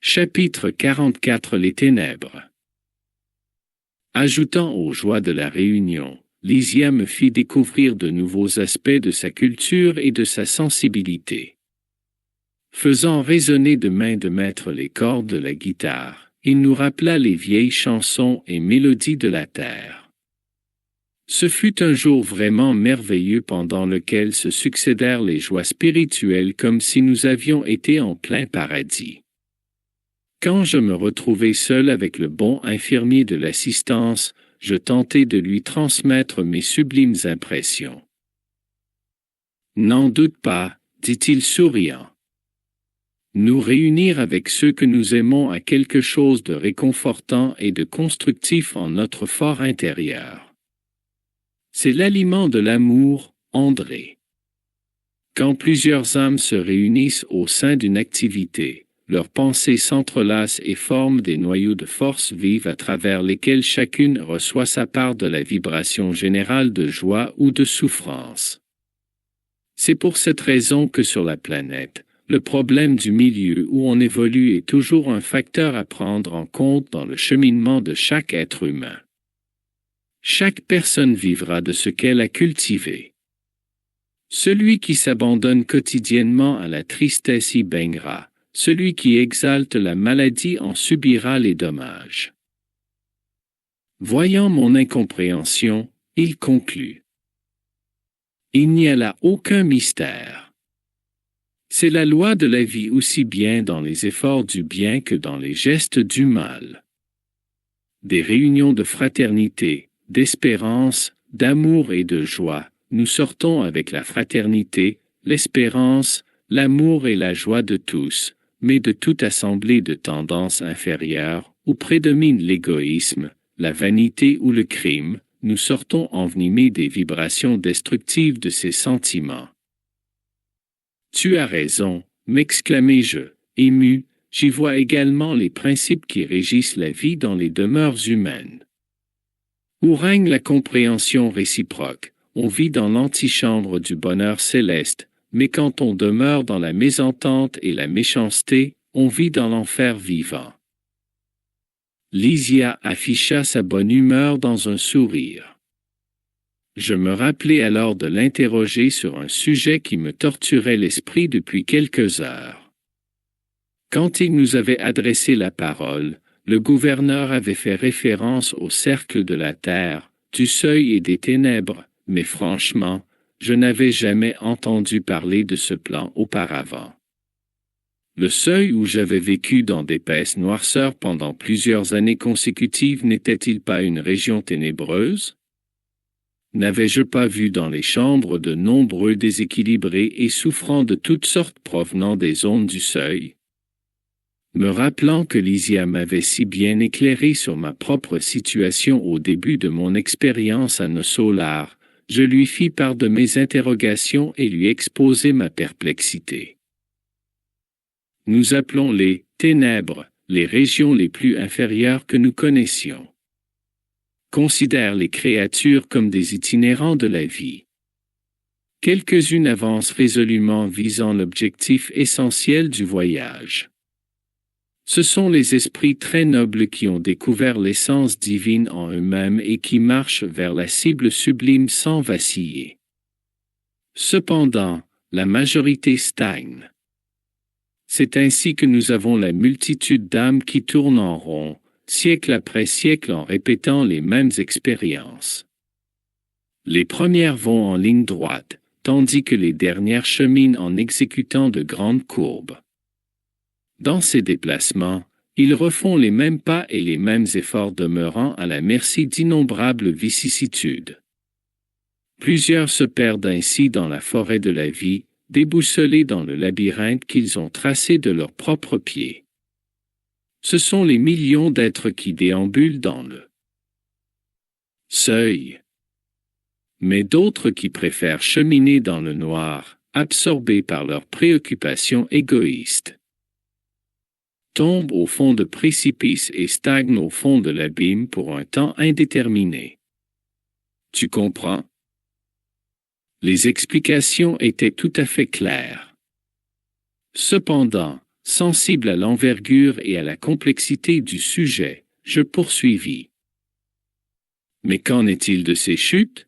Chapitre 44 Les ténèbres. Ajoutant aux joies de la réunion, Lysia me fit découvrir de nouveaux aspects de sa culture et de sa sensibilité. Faisant résonner de main de maître les cordes de la guitare, il nous rappela les vieilles chansons et mélodies de la terre. Ce fut un jour vraiment merveilleux pendant lequel se succédèrent les joies spirituelles comme si nous avions été en plein paradis. Quand je me retrouvai seul avec le bon infirmier de l'assistance, je tentai de lui transmettre mes sublimes impressions. « N'en doute pas, dit-il souriant. Nous réunir avec ceux que nous aimons a quelque chose de réconfortant et de constructif en notre fort intérieur. C'est l'aliment de l'amour, André. Quand plusieurs âmes se réunissent au sein d'une activité, leurs pensées s'entrelacent et forment des noyaux de force vive à travers lesquels chacune reçoit sa part de la vibration générale de joie ou de souffrance. C'est pour cette raison que sur la planète, le problème du milieu où on évolue est toujours un facteur à prendre en compte dans le cheminement de chaque être humain. Chaque personne vivra de ce qu'elle a cultivé. Celui qui s'abandonne quotidiennement à la tristesse y baignera. Celui qui exalte la maladie en subira les dommages. Voyant mon incompréhension, il conclut. Il n'y a là aucun mystère. C'est la loi de la vie aussi bien dans les efforts du bien que dans les gestes du mal. Des réunions de fraternité, d'espérance, d'amour et de joie, nous sortons avec la fraternité, l'espérance, l'amour et la joie de tous, mais de toute assemblée de tendances inférieures, où prédomine l'égoïsme, la vanité ou le crime, nous sortons envenimés des vibrations destructives de ces sentiments. Tu as raison, m'exclamai-je, ému, j'y vois également les principes qui régissent la vie dans les demeures humaines. Où règne la compréhension réciproque, on vit dans l'antichambre du bonheur céleste, mais quand on demeure dans la mésentente et la méchanceté, on vit dans l'enfer vivant. Lysia afficha sa bonne humeur dans un sourire. Je me rappelai alors de l'interroger sur un sujet qui me torturait l'esprit depuis quelques heures. Quand il nous avait adressé la parole, le gouverneur avait fait référence au cercle de la terre, du seuil et des ténèbres, mais franchement, je n'avais jamais entendu parler de ce plan auparavant. Le seuil où j'avais vécu dans d'épaisses noirceurs pendant plusieurs années consécutives n'était-il pas une région ténébreuse? N'avais-je pas vu dans les chambres de nombreux déséquilibrés et souffrant de toutes sortes provenant des ondes du seuil? Me rappelant que Lysia m'avait si bien éclairé sur ma propre situation au début de mon expérience à Nossolar, je lui fis part de mes interrogations et lui exposai ma perplexité. Nous appelons les ténèbres les régions les plus inférieures que nous connaissions. Considère les créatures comme des itinérants de la vie. Quelques-unes avancent résolument visant l'objectif essentiel du voyage. Ce sont les esprits très nobles qui ont découvert l'essence divine en eux-mêmes et qui marchent vers la cible sublime sans vaciller. Cependant, la majorité stagne. C'est ainsi que nous avons la multitude d'âmes qui tournent en rond, siècle après siècle en répétant les mêmes expériences. Les premières vont en ligne droite, tandis que les dernières cheminent en exécutant de grandes courbes. Dans ces déplacements, ils refont les mêmes pas et les mêmes efforts demeurant à la merci d'innombrables vicissitudes. Plusieurs se perdent ainsi dans la forêt de la vie, déboussolés dans le labyrinthe qu'ils ont tracé de leurs propres pieds. Ce sont les millions d'êtres qui déambulent dans le seuil. Mais d'autres qui préfèrent cheminer dans le noir, absorbés par leurs préoccupations égoïstes. Tombent au fond de précipices et stagnent au fond de l'abîme pour un temps indéterminé. Tu comprends? Les explications étaient tout à fait claires. Cependant, Sensible à l'envergure et à la complexité du sujet, je poursuivis. Mais qu'en est-il de ces chutes?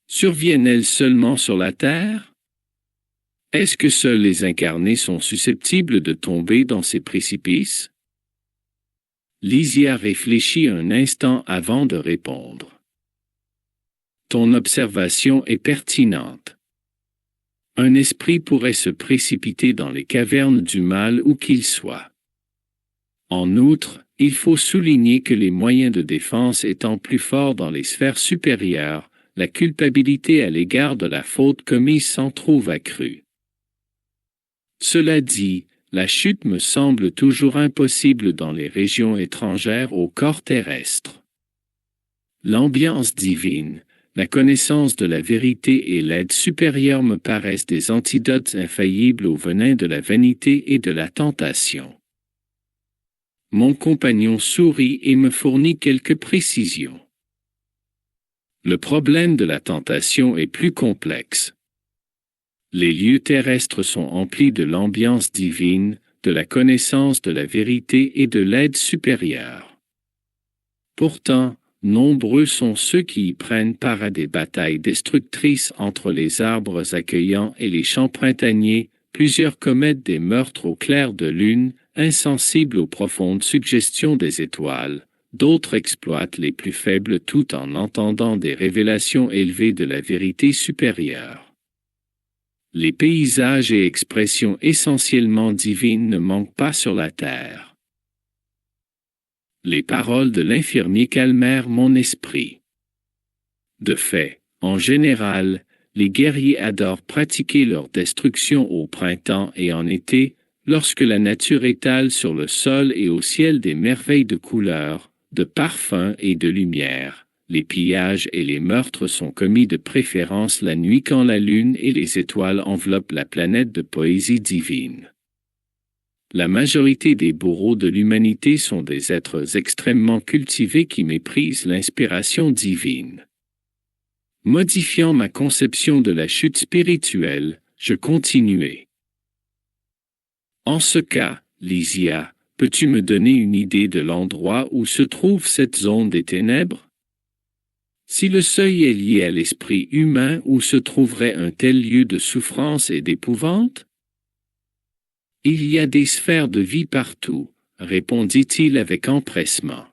Surviennent-elles seulement sur la Terre? Est-ce que seuls les incarnés sont susceptibles de tomber dans ces précipices? Lysia réfléchit un instant avant de répondre. Ton observation est pertinente. Un esprit pourrait se précipiter dans les cavernes du mal où qu'il soit. En outre, il faut souligner que les moyens de défense étant plus forts dans les sphères supérieures, la culpabilité à l'égard de la faute commise s'en trouve accrue. Cela dit, la chute me semble toujours impossible dans les régions étrangères au corps terrestre. L'ambiance divine, la connaissance de la vérité et l'aide supérieure me paraissent des antidotes infaillibles au venin de la vanité et de la tentation. Mon compagnon sourit et me fournit quelques précisions. Le problème de la tentation est plus complexe. Les lieux terrestres sont emplis de l'ambiance divine, de la connaissance de la vérité et de l'aide supérieure. Pourtant, nombreux sont ceux qui y prennent part à des batailles destructrices entre les arbres accueillants et les champs printaniers, plusieurs commettent des meurtres au clair de lune, insensibles aux profondes suggestions des étoiles, d'autres exploitent les plus faibles tout en entendant des révélations élevées de la vérité supérieure. Les paysages et expressions essentiellement divines ne manquent pas sur la terre. Les paroles de l'infirmier calmèrent mon esprit. De fait, en général, les guerriers adorent pratiquer leur destruction au printemps et en été, lorsque la nature étale sur le sol et au ciel des merveilles de couleurs, de parfums et de lumière. Les pillages et les meurtres sont commis de préférence la nuit quand la lune et les étoiles enveloppent la planète de poésie divine. La majorité des bourreaux de l'humanité sont des êtres extrêmement cultivés qui méprisent l'inspiration divine. Modifiant ma conception de la chute spirituelle, je continuai. En ce cas, Lysia, peux-tu me donner une idée de l'endroit où se trouve cette zone des ténèbres? Si le seuil est lié à l'esprit humain, où se trouverait un tel lieu de souffrance et d'épouvante? Il y a des sphères de vie partout, répondit-il avec empressement.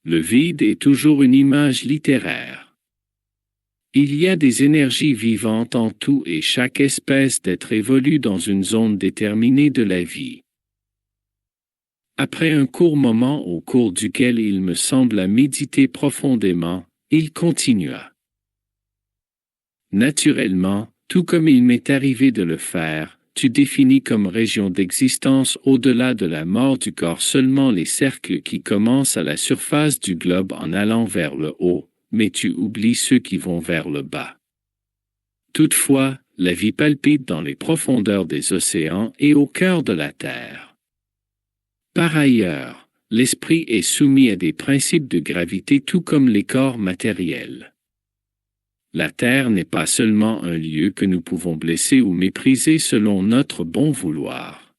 Le vide est toujours une image littéraire. Il y a des énergies vivantes en tout et chaque espèce d'être évolue dans une zone déterminée de la vie. Après un court moment au cours duquel il me sembla méditer profondément, il continua. Naturellement, tout comme il m'est arrivé de le faire, tu définis comme région d'existence au-delà de la mort du corps seulement les cercles qui commencent à la surface du globe en allant vers le haut, mais tu oublies ceux qui vont vers le bas. Toutefois, la vie palpite dans les profondeurs des océans et au cœur de la terre. Par ailleurs, l'esprit est soumis à des principes de gravité tout comme les corps matériels. La terre n'est pas seulement un lieu que nous pouvons blesser ou mépriser selon notre bon vouloir.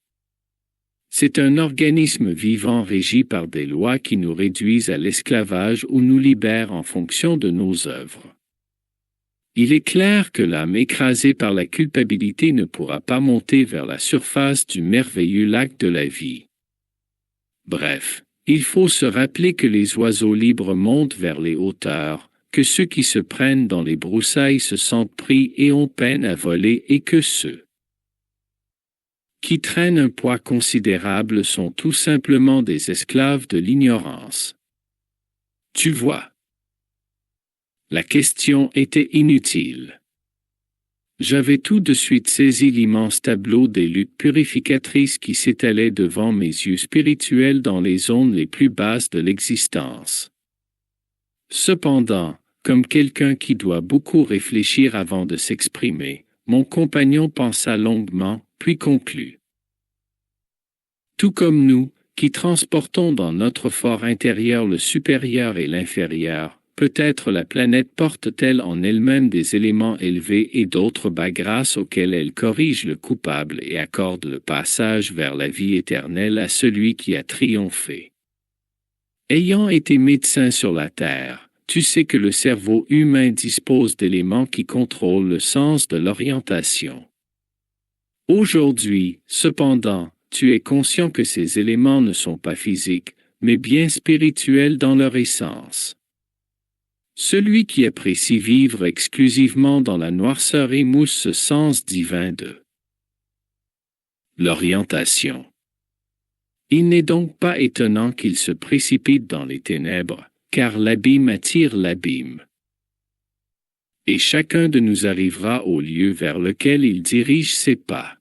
C'est un organisme vivant régi par des lois qui nous réduisent à l'esclavage ou nous libèrent en fonction de nos œuvres. Il est clair que l'âme écrasée par la culpabilité ne pourra pas monter vers la surface du merveilleux lac de la vie. Bref, il faut se rappeler que les oiseaux libres montent vers les hauteurs, que ceux qui se prennent dans les broussailles se sentent pris et ont peine à voler et que ceux qui traînent un poids considérable sont tout simplement des esclaves de l'ignorance. Tu vois. La question était inutile. J'avais tout de suite saisi l'immense tableau des luttes purificatrices qui s'étalait devant mes yeux spirituels dans les zones les plus basses de l'existence. Cependant, comme quelqu'un qui doit beaucoup réfléchir avant de s'exprimer, mon compagnon pensa longuement, puis conclut. Tout comme nous, qui transportons dans notre fort intérieur le supérieur et l'inférieur, Peut-être la planète porte-t-elle en elle-même des éléments élevés et d'autres bas grâce auxquels elle corrige le coupable et accorde le passage vers la vie éternelle à celui qui a triomphé. Ayant été médecin sur la Terre, tu sais que le cerveau humain dispose d'éléments qui contrôlent le sens de l'orientation. Aujourd'hui, cependant, tu es conscient que ces éléments ne sont pas physiques, mais bien spirituels dans leur essence. Celui qui apprécie vivre exclusivement dans la noirceur émousse ce sens divin de l'orientation. Il n'est donc pas étonnant qu'il se précipite dans les ténèbres, car l'abîme attire l'abîme. Et chacun de nous arrivera au lieu vers lequel il dirige ses pas.